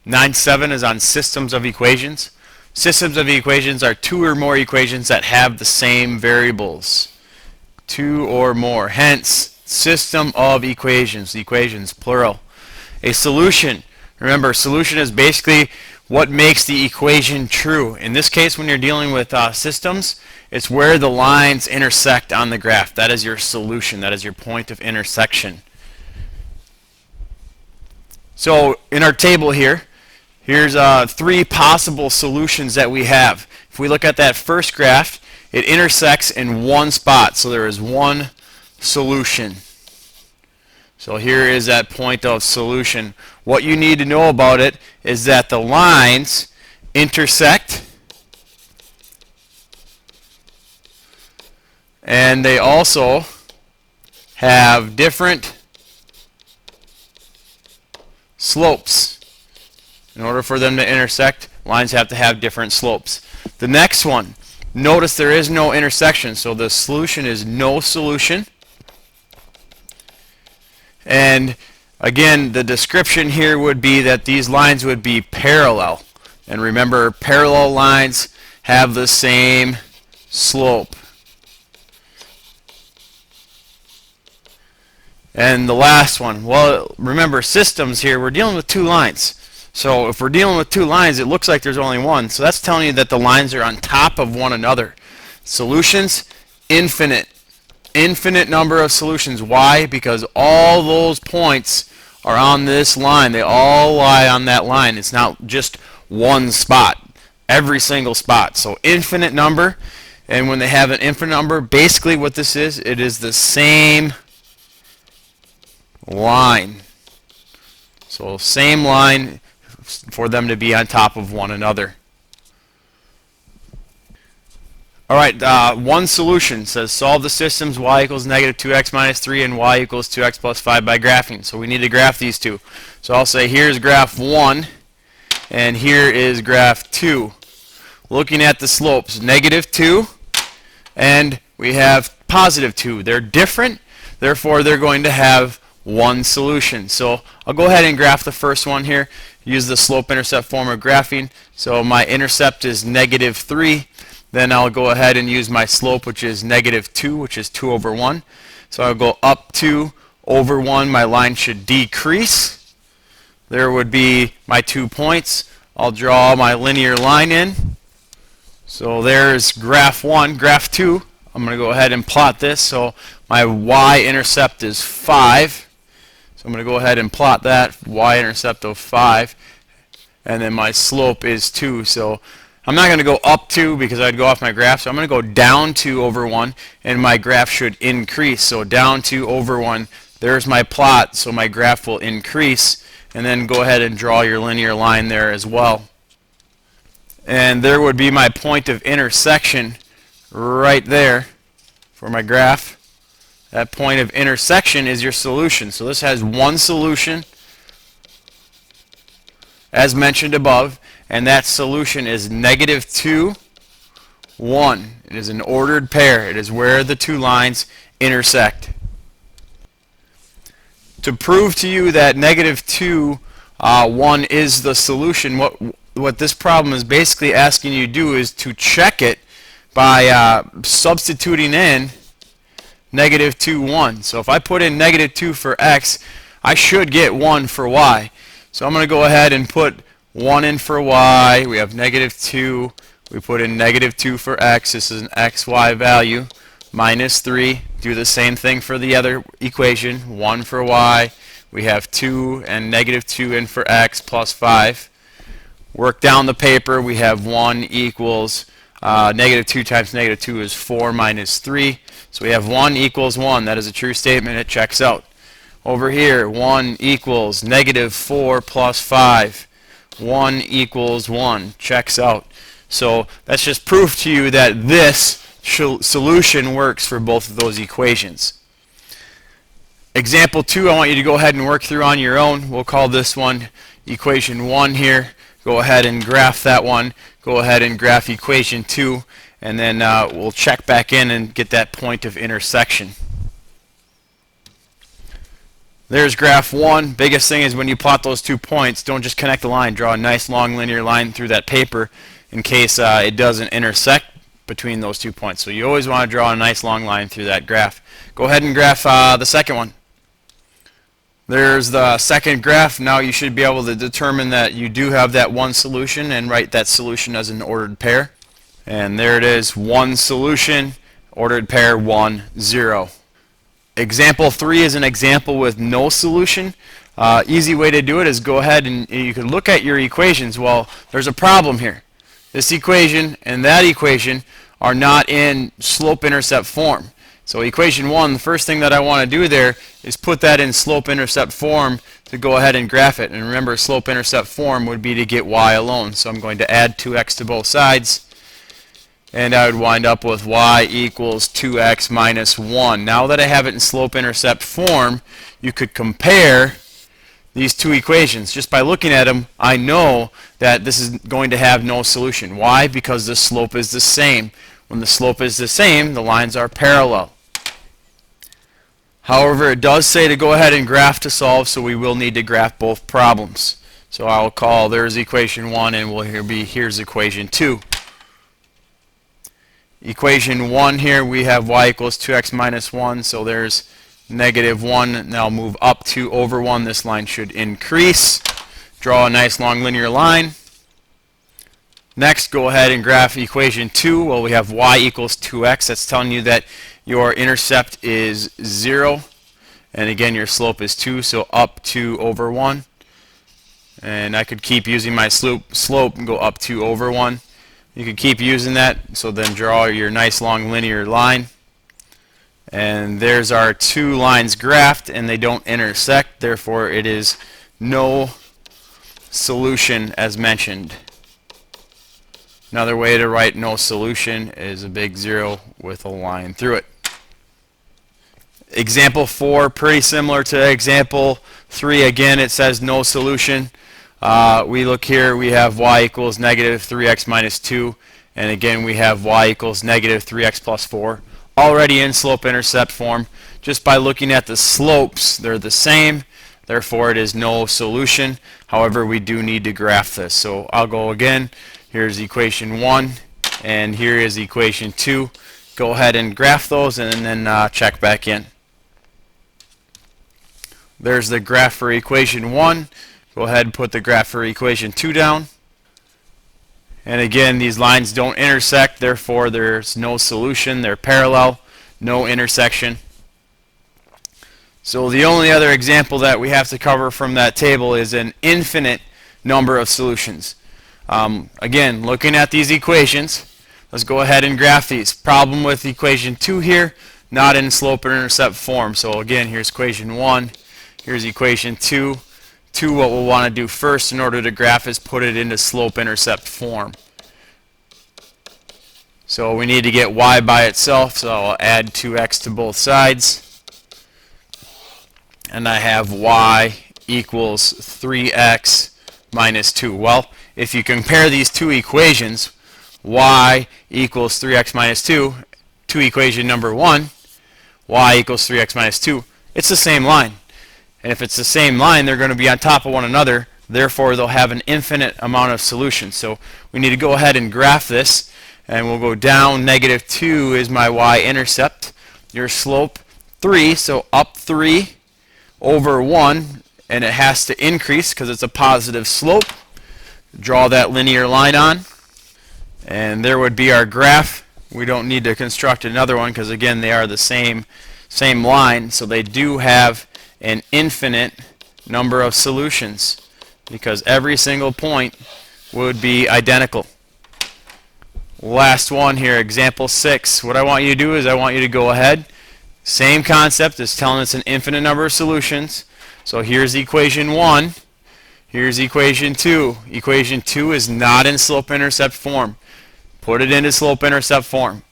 9.7 is on systems of equations. Systems of equations are two or more equations that have the same variables. Two or more. Hence, system of equations. Equations, plural. A solution. Remember, solution is basically what makes the equation true. In this case, when you're dealing with systems, it's where the lines intersect on the graph. That is your solution. That is your point of intersection. So in our table here, here's three possible solutions that we have. If we look at that first graph, it intersects in one spot. So there is one solution. So here is that point of solution. What you need to know about it is that the lines intersect and they also have different slopes. In order for them to intersect, lines have to have different slopes. The next one, notice there is no intersection, so the solution is no solution. And again, the description here would be that these lines would be parallel. And remember, parallel lines have the same slope. And the last one, well, remember, systems here, we're dealing with two lines. So if we're dealing with two lines, it looks like there's only one. So that's telling you that the lines are on top of one another. Solutions, infinite. Infinite number of solutions. Why? Because all those points are on this line. They all lie on that line. It's not just one spot. Every single spot. So infinite number. And when they have an infinite number, basically what this is, it is the same line. So same line for them to be on top of one another. Alright, one solution says solve the systems y equals negative 2x minus 3 and y equals 2x plus 5 by graphing. So we need to graph these two. So I'll say here's graph 1 and here is graph 2. Looking at the slopes, negative 2 and we have positive 2. They're different, therefore they're going to have one solution. So I'll go ahead and graph the first one here. Use the slope-intercept form of graphing. So my intercept is negative 3. Then I'll go ahead and use my slope, which is negative 2, which is 2 over 1. So I'll go up 2 over 1. My line should decrease. There would be my 2 points. I'll draw my linear line in. So there's graph 1. Graph 2, I'm going to go ahead and plot this. So my y-intercept is 5. I'm going to go ahead and plot that, y-intercept of 5, and then my slope is 2. So I'm not going to go up 2 because I'd go off my graph, so I'm going to go down 2 over 1, and my graph should increase. So down 2 over 1, there's my plot, so my graph will increase, and then go ahead and draw your linear line there as well. And there would be my point of intersection right there for my graph. That point of intersection is your solution. So this has one solution, as mentioned above, and that solution is negative 2, 1. It is an ordered pair. It is where the two lines intersect. To prove to you that negative 2, 1 is the solution, what this problem is basically asking you to do is to check it by substituting in negative 2, 1. So if I put in negative 2 for x, I should get 1 for y. So I'm going to go ahead and put 1 in for y. We have negative 2. We put in negative 2 for x. This is an xy value. Minus 3. Do the same thing for the other equation. 1 for y. We have 2 and negative 2 in for x plus 5. Work down the paper. We have 1 equals negative 2 times negative 2 is 4 minus 3. So we have 1 equals 1. That is a true statement. It checks out. Over here, 1 equals negative 4 plus 5. 1 equals 1. Checks out. So that's just proof to you that this solution works for both of those equations. Example 2, I want you to go ahead and work through on your own. We'll call this one equation 1 here. Go ahead and graph that one. Go ahead and graph equation 2. And then we'll check back in and get that point of intersection. There's graph 1. Biggest thing is when you plot those 2 points, don't just connect the line. Draw a nice long linear line through that paper in case it doesn't intersect between those 2 points. So you always want to draw a nice long line through that graph. Go ahead and graph the second one. There's the second graph. Now you should be able to determine that you do have that one solution and write that solution as an ordered pair. And there it is, one solution, ordered pair 1, 0. Example 3 is an example with no solution. Easy way to do it is go ahead and you can look at your equations. Well, there's a problem here. This equation and that equation are not in slope-intercept form. So equation 1, the first thing that I want to do there is put that in slope-intercept form to go ahead and graph it. And remember, slope-intercept form would be to get y alone. So I'm going to add 2x to both sides. And I would wind up with y equals 2x minus 1. Now that I have it in slope-intercept form, you could compare these two equations. Just by looking at them, I know that this is going to have no solution. Why? Because the slope is the same. When the slope is the same, the lines are parallel. However, it does say to go ahead and graph to solve, so we will need to graph both problems. So I'll call there's equation 1, and here's equation 2. Equation 1 here, we have y equals 2x minus 1, so there's negative 1. Now move up 2 over 1. This line should increase. Draw a nice long linear line. Next, go ahead and graph equation 2. Well, we have y equals 2x. That's telling you that your intercept is 0. And again, your slope is 2, so up 2 over 1. And I could keep using my slope and go up 2 over 1. You could keep using that, so then draw your nice long linear line. And there's our two lines graphed, and they don't intersect, therefore it is no solution as mentioned. Another way to write no solution is a big 0 with a line through it. Example 4, pretty similar to example 3. Again, it says no solution. We look here, we have y equals negative 3x minus 2, and again we have y equals negative 3x plus 4, already in slope-intercept form. Just by looking at the slopes, they're the same, therefore it is no solution. However, we do need to graph this. So I'll go again, here's equation 1, and here is equation 2. Go ahead and graph those and then check back in. There's the graph for equation 1. Go ahead and put the graph for equation 2 down. And again, these lines don't intersect, therefore there's no solution. They're parallel, no intersection. So the only other example that we have to cover from that table is an infinite number of solutions. Again, looking at these equations, let's go ahead and graph these. Problem with equation 2 here, not in slope or intercept form. So again, here's equation 1, here's equation 2. What we'll want to do first in order to graph is put it into slope-intercept form. So we need to get y by itself, so I'll add 2x to both sides. And I have y equals 3x minus 2. Well, if you compare these two equations, y equals 3x minus 2, to equation number 1, y equals 3x minus 2, it's the same line. And if it's the same line, they're going to be on top of one another. Therefore, they'll have an infinite amount of solutions. So we need to go ahead and graph this. And we'll go down. Negative 2 is my y-intercept. Your slope, 3. So up 3 over 1. And it has to increase because it's a positive slope. Draw that linear line on. And there would be our graph. We don't need to construct another one because, again, they are the same line. So they do have an infinite number of solutions because every single point would be identical. Last one here, example 6. What I want you to do is I want you to go ahead. Same concept as telling us an infinite number of solutions. So here's equation 1. Here's equation 2. Equation 2 is not in slope-intercept form. Put it into slope-intercept form.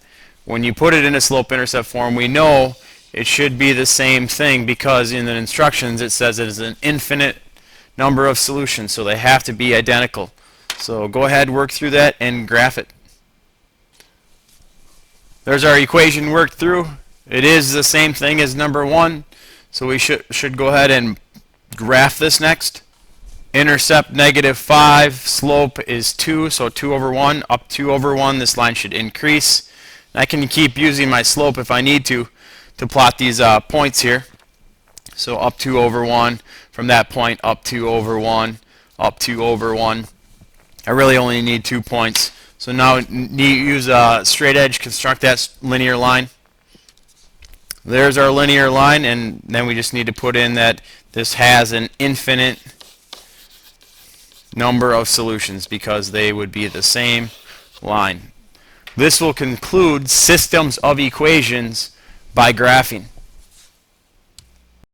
When you put it into slope-intercept form, we know it should be the same thing because in the instructions it says it is an infinite number of solutions, so they have to be identical. So go ahead, work through that, and graph it. There's our equation worked through. It is the same thing as number 1, So we should go ahead and graph this next. Intercept -5, slope is 2, so 2 over 1, up 2 over 1. This line should increase. And I can keep using my slope if I need to plot these points here. So up 2 over 1, from that point up 2 over 1, up 2 over 1. I really only need 2 points. So now use a straight edge, construct that linear line. There's our linear line, and then we just need to put in that this has an infinite number of solutions because they would be the same line. This will conclude systems of equations by graphing.